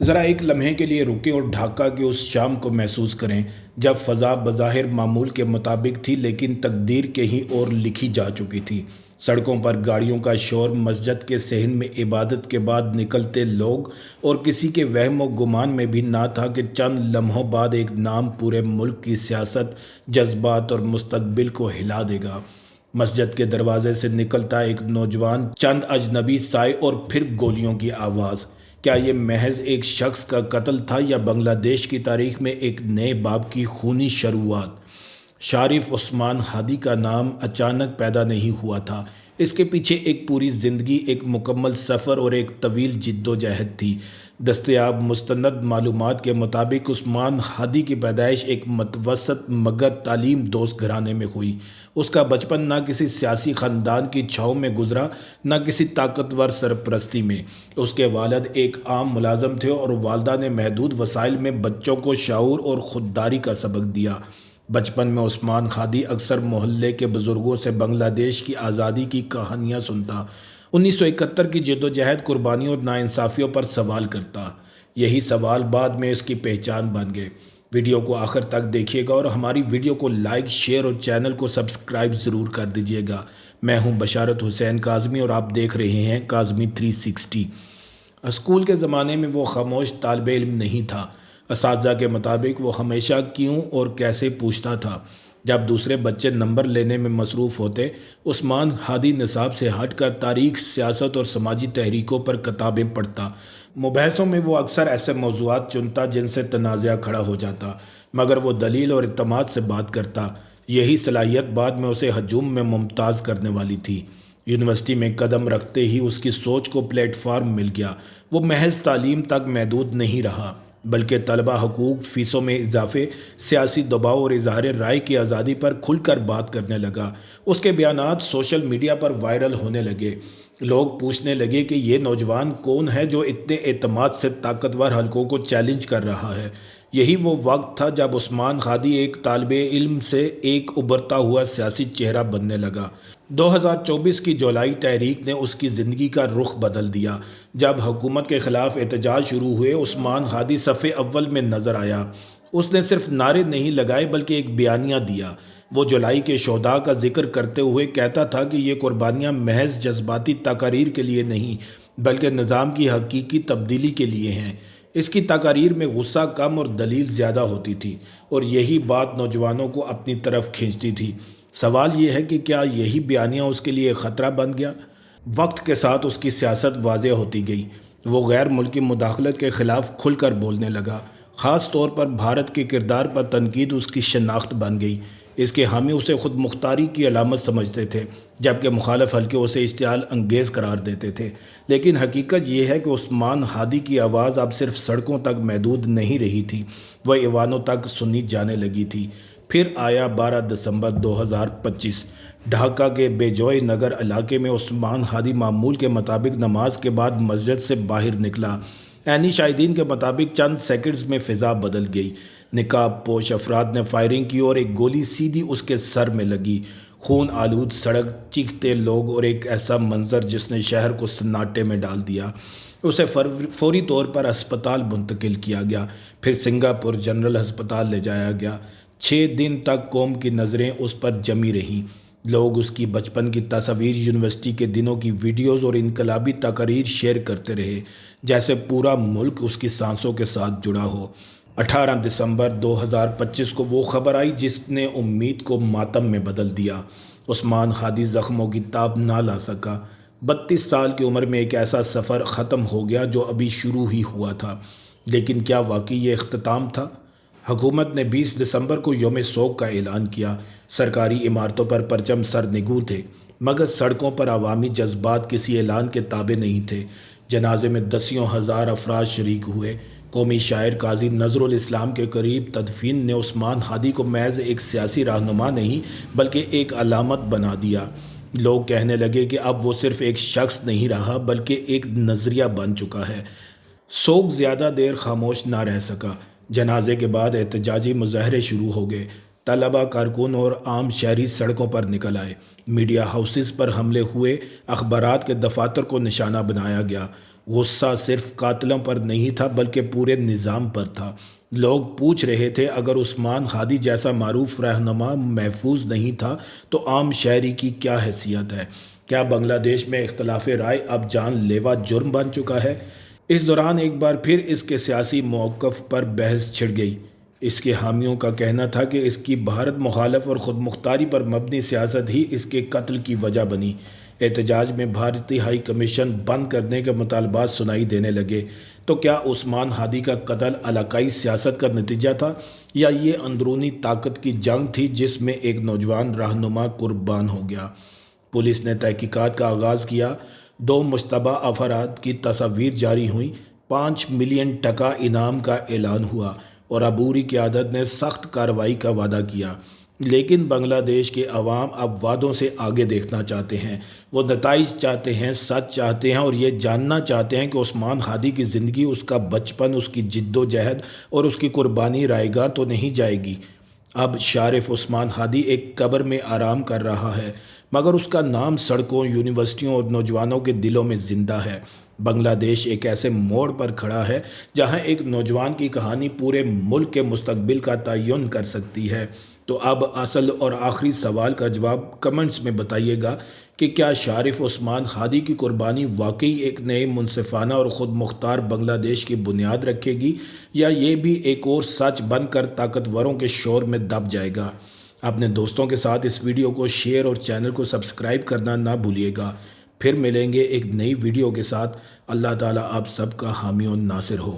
ذرا ایک لمحے کے لیے رکیں اور ڈھاکہ کی اس شام کو محسوس کریں جب فضا بظاہر معمول کے مطابق تھی لیکن تقدیر کہیں اور لکھی جا چکی تھی۔ سڑکوں پر گاڑیوں کا شور، مسجد کے صحن میں عبادت کے بعد نکلتے لوگ، اور کسی کے وہم و گمان میں بھی نہ تھا کہ چند لمحوں بعد ایک نام پورے ملک کی سیاست، جذبات اور مستقبل کو ہلا دے گا۔ مسجد کے دروازے سے نکلتا ایک نوجوان، چند اجنبی سائے اور پھر گولیوں کی آواز۔ کیا یہ محض ایک شخص کا قتل تھا یا بنگلہ دیش کی تاریخ میں ایک نئے باب کی خونی شروعات؟ شارف عثمان ہادی کا نام اچانک پیدا نہیں ہوا تھا۔ اس کے پیچھے ایک پوری زندگی، ایک مکمل سفر اور ایک طویل جد و جہد تھی۔ دستیاب مستند معلومات کے مطابق عثمان ہادی کی پیدائش ایک متوسط مگر تعلیم دوست گھرانے میں ہوئی۔ اس کا بچپن نہ کسی سیاسی خاندان کی چھاؤں میں گزرا، نہ کسی طاقتور سرپرستی میں۔ اس کے والد ایک عام ملازم تھے اور والدہ نے محدود وسائل میں بچوں کو شعور اور خودداری کا سبق دیا۔ بچپن میں عثمان ہادی اکثر محلے کے بزرگوں سے بنگلہ دیش کی آزادی کی کہانیاں سنتا، 1971 کی جدوجہد، قربانیوں اور ناانصافیوں پر سوال کرتا۔ یہی سوال بعد میں اس کی پہچان بن گئے۔ ویڈیو کو آخر تک دیکھیے گا اور ہماری ویڈیو کو لائک، شیئر اور چینل کو سبسکرائب ضرور کر دیجیے گا۔ میں ہوں بشارت حسین کاظمی اور آپ دیکھ رہے ہیں کاظمی 360۔ اسکول کے زمانے میں وہ خاموش طالب علم نہیں تھا۔ اساتذہ کے مطابق وہ ہمیشہ کیوں اور کیسے پوچھتا تھا۔ جب دوسرے بچے نمبر لینے میں مصروف ہوتے، عثمان ہادی نصاب سے ہٹ کر تاریخ، سیاست اور سماجی تحریکوں پر کتابیں پڑھتا۔ مباحثوں میں وہ اکثر ایسے موضوعات چنتا جن سے تنازعہ کھڑا ہو جاتا، مگر وہ دلیل اور اعتماد سے بات کرتا۔ یہی صلاحیت بعد میں اسے ہجوم میں ممتاز کرنے والی تھی۔ یونیورسٹی میں قدم رکھتے ہی اس کی سوچ کو پلیٹ فارم مل گیا۔ وہ محض تعلیم تک محدود نہیں رہا، بلکہ طلبہ حقوق، فیسوں میں اضافے، سیاسی دباؤ اور اظہار رائے کی آزادی پر کھل کر بات کرنے لگا۔ اس کے بیانات سوشل میڈیا پر وائرل ہونے لگے۔ لوگ پوچھنے لگے کہ یہ نوجوان کون ہے جو اتنے اعتماد سے طاقتور حلقوں کو چیلنج کر رہا ہے۔ یہی وہ وقت تھا جب عثمان ہادی ایک طالب علم سے ایک ابھرتا ہوا سیاسی چہرہ بننے لگا۔ 2024 کی جولائی تحریک نے اس کی زندگی کا رخ بدل دیا۔ جب حکومت کے خلاف احتجاج شروع ہوئے، عثمان ہادی صف اول میں نظر آیا۔ اس نے صرف نعرے نہیں لگائے بلکہ ایک بیانیہ دیا۔ وہ جولائی کے شہداء کا ذکر کرتے ہوئے کہتا تھا کہ یہ قربانیاں محض جذباتی تقاریر کے لیے نہیں بلکہ نظام کی حقیقی تبدیلی کے لیے ہیں۔ اس کی تقاریر میں غصہ کم اور دلیل زیادہ ہوتی تھی، اور یہی بات نوجوانوں کو اپنی طرف کھینچتی تھی۔ سوال یہ ہے کہ کیا یہی بیانیہ اس کے لیے خطرہ بن گیا؟ وقت کے ساتھ اس کی سیاست واضح ہوتی گئی۔ وہ غیر ملکی مداخلت کے خلاف کھل کر بولنے لگا۔ خاص طور پر بھارت کے کردار پر تنقید اس کی شناخت بن گئی۔ اس کے حامی اسے خود مختاری کی علامت سمجھتے تھے، جبکہ مخالف حلقے اسے اشتعال انگیز قرار دیتے تھے۔ لیکن حقیقت یہ ہے کہ عثمان ہادی کی آواز اب صرف سڑکوں تک محدود نہیں رہی تھی، وہ ایوانوں تک سنی جانے لگی تھی۔ پھر آیا 12 دسمبر 2025۔ ڈھاکہ کے بیجوئے نگر علاقے میں عثمان ہادی معمول کے مطابق نماز کے بعد مسجد سے باہر نکلا۔ عینی شاہدین کے مطابق چند سیکنڈز میں فضا بدل گئی۔ نقاب پوش افراد نے فائرنگ کی اور ایک گولی سیدھی اس کے سر میں لگی۔ خون آلود سڑک، چیختے لوگ اور ایک ایسا منظر جس نے شہر کو سناٹے میں ڈال دیا۔ اسے فوری طور پر اسپتال منتقل کیا گیا، پھر سنگاپور جنرل ہسپتال لے جایا گیا۔ 6 دن تک قوم کی نظریں اس پر جمی رہیں۔ لوگ اس کی بچپن کی تصاویر، یونیورسٹی کے دنوں کی ویڈیوز اور انقلابی تقاریر شیئر کرتے رہے، جیسے پورا ملک اس کی سانسوں کے ساتھ جڑا ہو۔ 18 دسمبر 2025 کو وہ خبر آئی جس نے امید کو ماتم میں بدل دیا۔ عثمان ہادی زخموں کی تاب نہ لا سکا۔ 32 سال کی عمر میں ایک ایسا سفر ختم ہو گیا جو ابھی شروع ہی ہوا تھا۔ لیکن کیا واقعی یہ اختتام تھا؟ حکومت نے 20 دسمبر کو یوم سوگ کا اعلان کیا۔ سرکاری عمارتوں پر پرچم سرنگوں تھے، مگر سڑکوں پر عوامی جذبات کسی اعلان کے تابع نہیں تھے۔ جنازے میں دسیوں ہزار افراد شریک ہوئے۔ قومی شاعر قاضی نذر الاسلام کے قریب تدفین نے عثمان ہادی کو محض ایک سیاسی رہنما نہیں بلکہ ایک علامت بنا دیا۔ لوگ کہنے لگے کہ اب وہ صرف ایک شخص نہیں رہا بلکہ ایک نظریہ بن چکا ہے۔ سوگ زیادہ دیر خاموش نہ رہ سکا۔ جنازے کے بعد احتجاجی مظاہرے شروع ہو گئے۔ طلبہ، کارکن اور عام شہری سڑکوں پر نکل آئے۔ میڈیا ہاؤسز پر حملے ہوئے، اخبارات کے دفاتر کو نشانہ بنایا گیا۔ غصہ صرف قاتلوں پر نہیں تھا بلکہ پورے نظام پر تھا۔ لوگ پوچھ رہے تھے اگر عثمان ہادی جیسا معروف رہنما محفوظ نہیں تھا تو عام شہری کی کیا حیثیت ہے؟ کیا بنگلہ دیش میں اختلاف رائے اب جان لیوا جرم بن چکا ہے؟ اس دوران ایک بار پھر اس کے سیاسی موقف پر بحث چھڑ گئی۔ اس کے حامیوں کا کہنا تھا کہ اس کی بھارت مخالف اور خود مختاری پر مبنی سیاست ہی اس کے قتل کی وجہ بنی۔ احتجاج میں بھارتی ہائی کمیشن بند کرنے کے مطالبات سنائی دینے لگے۔ تو کیا عثمان ہادی کا قتل علاقائی سیاست کا نتیجہ تھا یا یہ اندرونی طاقت کی جنگ تھی جس میں ایک نوجوان رہنما قربان ہو گیا؟ پولیس نے تحقیقات کا آغاز کیا۔ 2 مشتبہ افراد کی تصاویر جاری ہوئیں، 5 ملین ٹکا انعام کا اعلان ہوا اور عبوری قیادت نے سخت کارروائی کا وعدہ کیا۔ لیکن بنگلہ دیش کے عوام اب وعدوں سے آگے دیکھنا چاہتے ہیں۔ وہ نتائج چاہتے ہیں، سچ چاہتے ہیں اور یہ جاننا چاہتے ہیں کہ عثمان ہادی کی زندگی، اس کا بچپن، اس کی جد و جہد اور اس کی قربانی رائے گاہ تو نہیں جائے گی۔ اب شارف عثمان ہادی ایک قبر میں آرام کر رہا ہے، مگر اس کا نام سڑکوں، یونیورسٹیوں اور نوجوانوں کے دلوں میں زندہ ہے۔ بنگلہ دیش ایک ایسے موڑ پر کھڑا ہے جہاں ایک نوجوان کی کہانی پورے ملک کے مستقبل کا تعین کر سکتی ہے۔ تو اب اصل اور آخری سوال کا جواب کمنٹس میں بتائیے گا کہ کیا شارف عثمان ہادی کی قربانی واقعی ایک نئے منصفانہ اور خود مختار بنگلہ دیش کی بنیاد رکھے گی یا یہ بھی ایک اور سچ بن کر طاقتوروں کے شور میں دب جائے گا؟ اپنے دوستوں کے ساتھ اس ویڈیو کو شیئر اور چینل کو سبسکرائب کرنا نہ بھولیے گا۔ پھر ملیں گے ایک نئی ویڈیو کے ساتھ۔ اللہ تعالیٰ آپ سب کا حامی و ناصر ہو۔